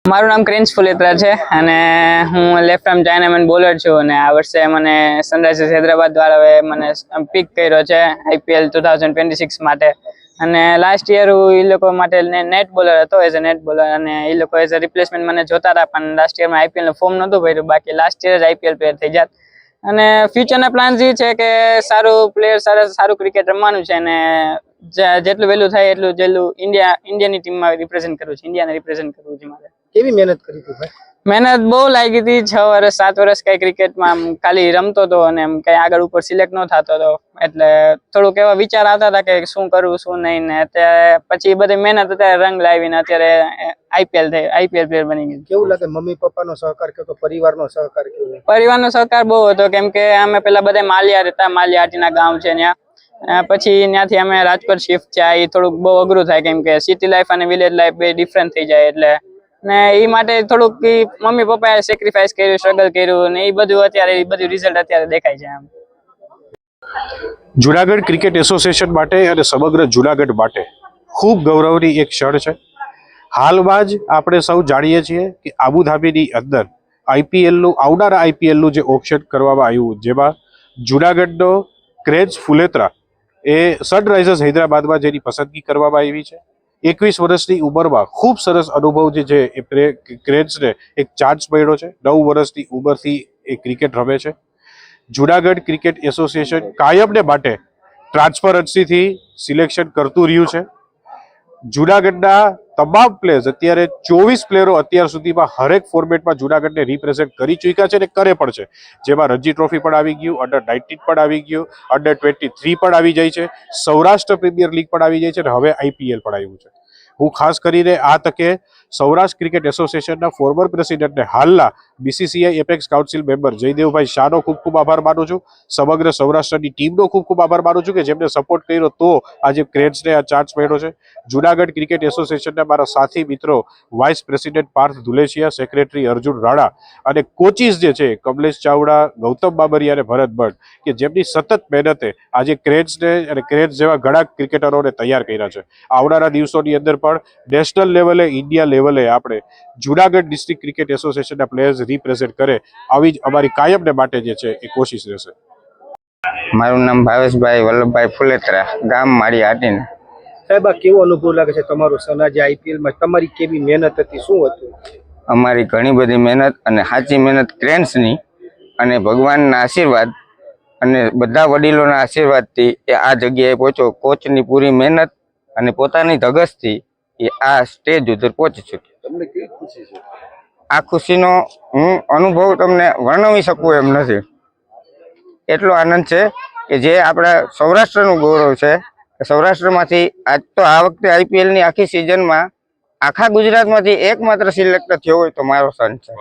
મારું નામ ક્રિન્સ ફુલેત્રા છે અને હું લેફ્ટ આર્મ ચાઇનામેન બોલર છું અને આ વર્ષે મને સનરાઇઝર્સ હૈદરાબાદ દ્વારા મને પિક કર્યો છે IPL 2026 માટે અને લાસ્ટ યર હું એ લોકો માટે નેટ બોલર હતો એઝ અ નેટ બોલર અને એ લોકો એઝ અ રિપ્લેસમેન્ટ મને જોતા હતા પણ લાસ્ટ યરમાં IPL નું ફોર્મ નહોતું ભર્યું બાકી લાસ્ટ યર જ IPL પ્લેયર થઈ જાત અને ફ્યુચરના પ્લાન્સ એ છે કે સારું પ્લેયર સારું ક્રિકેટ રમવાનું છે અને જેટલું વહેલું થાય એટલું ઇન્ડિયાની ટીમમાં રિપ્રેઝેન્ટ કરવું છે ઇન્ડિયાને રિપ્રેઝેન્ટ કરવું છે મારે કેવી મહેનત કરી હતી ભાઈ? મહેનત બહુ લાગી હતી 6 વર્ષ 7 વર્ષ કઈ ક્રિકેટમાં ખાલી રમતો હતો અને કઈ આગળ ઉપર સિલેક્ટ ન થતો હતો એટલે થોડુંક એવા વિચાર આવતા હતા કે શું કરવું શું નહીં ને અત્યારે પછી બધી મહેનત અત્યારે રંગ લાવીને અત્યારે IPL પ્લેયર બની ગઈ. કેવું લાગે મમ્મી પપ્પાનો સહકાર કે તો પરિવારનો સહકાર કેવો? પરિવારનો સહકાર બહુ હતો કેમ કે અમે પેલા બધા માલિયા રહેતા માલિયાટીના ગામ છે ત્યાં પછી ત્યાંથી અમે રાજકોટ શિફ્ટ થયા એ થોડુંક બહુ અઘરું થાય કેમ કે સિટી લાઈફ અને વિલેજ લાઈફ બે ડિફરન્ટ થઈ જાય એટલે ને એ માટે થોડુંક મમ્મી પપ્પાએ સેક્રિફાઈસ કર્યું સ્ટ્રગલ કર્યું ને એ બધું રિઝલ્ટ અત્યારે દેખાય છે આમ. જુનાગઢ ક્રિકેટ એસોસિએશન માટે અને સમગ્ર જુનાગઢ માટે ખૂબ ગૌરવની એક ક્ષણ છે. હાલમાં જ આપણે સૌ જાણીએ છીએ કે આબુધાબીની અંદર આવનારા IPLનું જે ઓપ્શન કરવામાં આવ્યું જેમાં જુનાગઢનો ક્રેન્સ ફુલેત્રા એ સનરાઇઝર્સ હૈદરાબાદમાં જેની પસંદગી કરવામાં આવી છે. 21 વર્ષની ઉંમરમાં ખૂબ સરસ અનુભવ જે છે એ ક્રેન્સને એક ચાન્સ મળ્યો છે. 9 વર્ષની ઉંમરથી એ ક્રિકેટ રમે છે. જુનાગઢ ક્રિકેટ એસોસિએશન કાયમને માટે ટ્રાન્સપરન્સીથી સિલેક્શન કરતું રહ્યું છે. જુનાગઢના તમામ પ્લેયર્સ અત્યારે 24 પ્લેયરો અત્યાર સુધીમાં હરેક ફોર્મેટમાં જુનાગઢને રિપ્રેઝેન્ટ કરી ચૂક્યા છે અને કરે પણ છે. જેમાં રણજી ટ્રોફી પણ આવી ગયું, અંડર-19 પણ આવી ગયું, અંડર-23 પણ આવી જાય છે, સૌરાષ્ટ્ર પ્રીમિયર લીગ પણ આવી જાય છે અને હવે IPL પણ આવ્યું છે. હું ખાસ કરીને આ તકે સૌરાષ્ટ્ર ક્રિકેટ એસોસિએશનના ફોર્મર પ્રેસિડેન્ટને હાલના BCCI apex council member Jaydevbhai શાહનો ખૂબ ખૂબ આભાર માનું છું. સમગ્ર સૌરાષ્ટ્રની ટીમનો ખૂબ ખૂબ આભાર માનું છું કે જેમને સપોર્ટ કર્યો તો આજે ક્રેન્સને આ ચાન્સ મળ્યો છે. જુનાગઢ ક્રિકેટ એસોસિએશનના મારા સાથી મિત્રો vice president Parth Dhuleshiya, secretary Arjun Rana અને કોચિસ જે છે કમલેશ ચાવડા, ગૌતમ બાબરિયા અને ભરત ભટ્ટ કે જેમની સતત મહેનતે આજે ક્રેન્સને અને ક્રેન્સ જેવા ઘણા ક્રિકેટરોને તૈયાર કર્યા છે. આવનારા દિવસોની અંદર પણ નેશનલ લેવલે ઇન્ડિયા લેવલે આપણે જુનાગઢ ડિસ્ટ્રિક્ટ ક્રિકેટ એસોસિએશનના પ્લેયર્સ રિપ્રેઝેન્ટ કરે આવી જ અમારી કાયમને માટે જે છે એ કોશિશ રહેશે. મારું નામ ભાવેશભાઈ વલ્લભભાઈ ફુલેત્રા, ગામ માળી હાટીના. સાહેબ આ કેવો અનુભવ લાગે છે તમારો સનાજી IPLમાં? તમારી કેવી મહેનત હતી, શું હતું? અમારી ઘણી બધી મહેનત અને સાચી મહેનત ક્રેન્સની અને ભગવાનના આશીર્વાદ અને બધા વડીલોના આશીર્વાદથી એ આ જગ્યાએ પહોંચ્યો. કોચની પૂરી મહેનત અને પોતાની ધગશથી એ આ સ્ટેજ ઉપર પહોંચી ચૂક્યો. તમને કેવી ખુશી છે? આ ખુશીનો હું અનુભવ તમને વર્ણવી શકું એમ નથી. એટલો આનંદ છે કે જે આપણા સૌરાષ્ટ્રનું ગૌરવ છે. સૌરાષ્ટ્રમાંથી આજ તો આ વખતે IPLની આખી સિઝનમાં આખા ગુજરાતમાંથી એકમાત્ર સિલેક્ટ થયો હોય તો મારો સન છે.